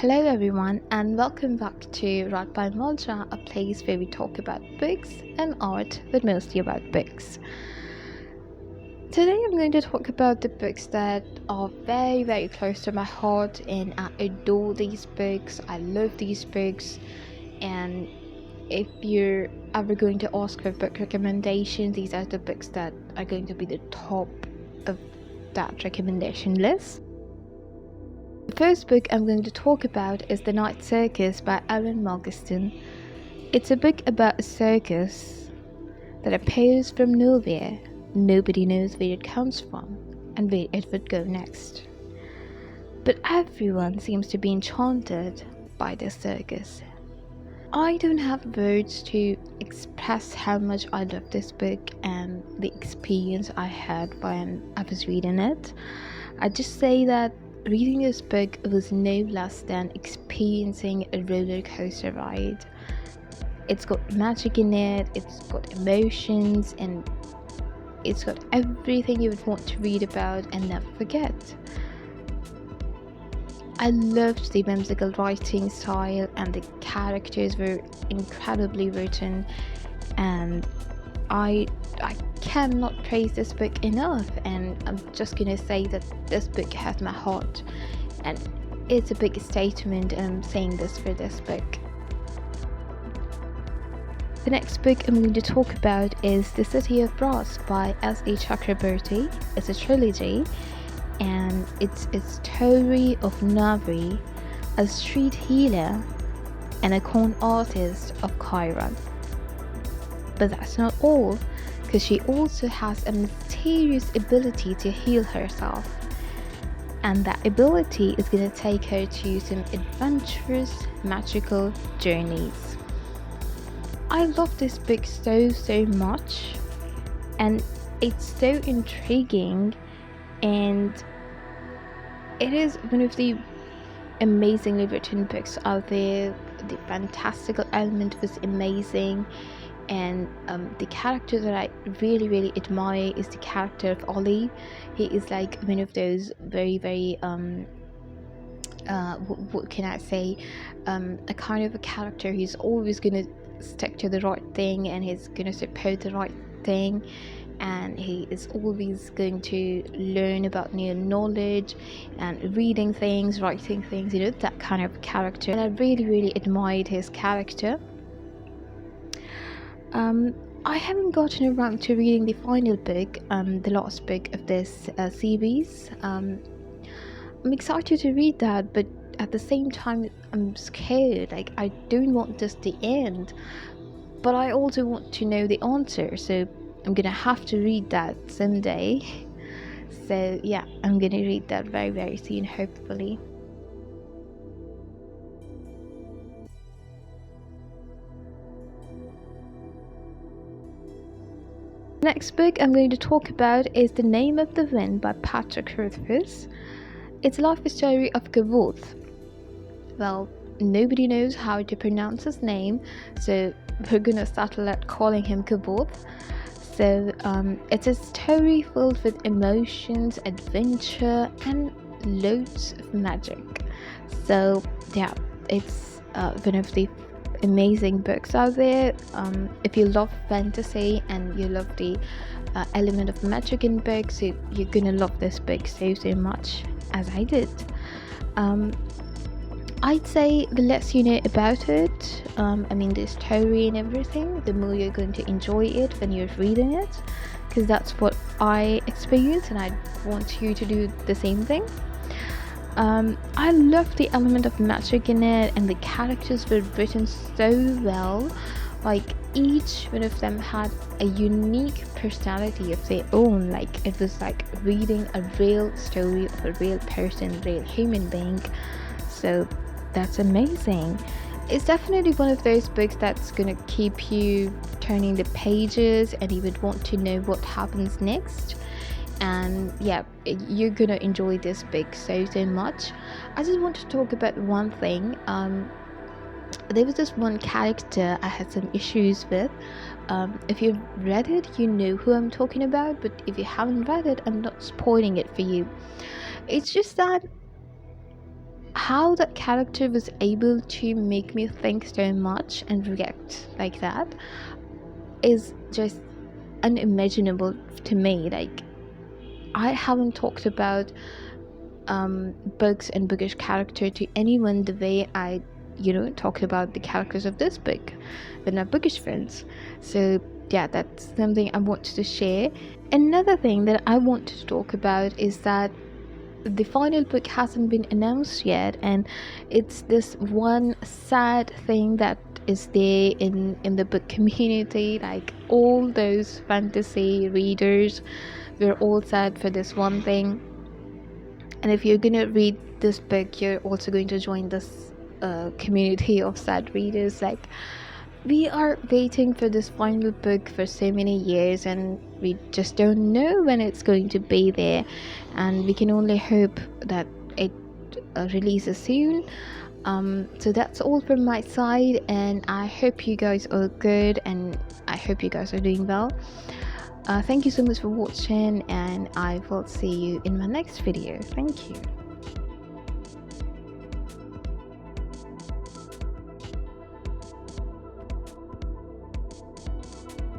Hello, everyone, and welcome back to Rock by Malta, a place where we talk about books and art, but mostly about books. Today, I'm going to talk about the books that are very, very close to my heart, and I adore these books. I love these books, and if you're ever going to ask for book recommendations, these are the books that are going to be the top of that recommendation list. The first book I'm going to talk about is The Night Circus by Ellen Morgenstern. It's a book about a circus that appears from nowhere. Nobody knows where it comes from and where it would go next. But everyone seems to be enchanted by this circus. I don't have words to express how much I love this book and the experience I had when I was reading it. I just say that reading this book was no less than experiencing a roller coaster ride. It's got magic in it, it's got emotions, and it's got everything you would want to read about and never forget. I loved the whimsical writing style, and the characters were incredibly written, and I cannot praise this book enough, and I'm just gonna say that this book has my heart, and it's a big statement, and I'm saying this for this book. The next book I'm going to talk about is The City of Brass by S.A. Chakraborty. It's a trilogy, and it's a story of Navi, a street healer and a con artist of Cairo. But that's not all, because she also has a mysterious ability to heal herself, and that ability is going to take her to some adventurous, magical journeys. I love this book so much, and it's so intriguing, and it is one of the amazingly written books out there. The fantastical element was amazing, and the character that I really admire is the character of Ollie. He is like one of those very what can I say, a kind of a character who's always gonna stick to the right thing, and he's gonna support the right thing, and he is always going to learn about new knowledge and reading things, writing things, that kind of character. And I really admired his character. I haven't gotten around to reading the final book, the last book of this series. I'm excited to read that, but at the same time I'm scared. Like, I don't want this to end, but I also want to know the answer, so I'm gonna have to read that someday. So yeah, I'm gonna read that very soon, hopefully. The next book I'm going to talk about is The Name of the Wind by Patrick Rothfuss. It's a life story of Kavoth. Well, nobody knows how to pronounce his name, so we're gonna settle at calling him Kavoth. So it's a story filled with emotions, adventure, and loads of magic. So yeah, it's one of the amazing books out there. If you love fantasy and you love the element of magic in books, you're gonna love this book so much as I did. I'd say the less you know about it, the story and everything, the more you're going to enjoy it when you're reading it, because that's what I experienced, and I want you to do the same thing. I love the element of magic in it, and the characters were written so well. Like, each one of them had a unique personality of their own. Like, it was like reading a real story of a real person, real human being. So that's amazing. It's definitely one of those books that's gonna keep you turning the pages, and you would want to know what happens next. And yeah, you're gonna enjoy this book so much. I just want to talk about one thing. There was this one character I had some issues with. If you've read it, you know who I'm talking about, but if you haven't read it, I'm not spoiling it for you. It's just that how that character was able to make me think so much and react like that is just unimaginable to me. Like, I haven't talked about books and bookish character to anyone the way I talked about the characters of this book with my bookish friends. So yeah, that's something I wanted to share. Another thing that I wanted to talk about is that the final book hasn't been announced yet, and it's this one sad thing that is there in the book community. Like, all those fantasy readers, we're all sad for this one thing. And if you're gonna read this book, you're also going to join this community of sad readers. Like, we are waiting for this final book for so many years, and we just don't know when it's going to be there, and we can only hope that it releases soon. So that's all from my side, and I hope you guys are good, and I hope you guys are doing well. Thank you so much for watching, and I will see you in my next video. Thank you.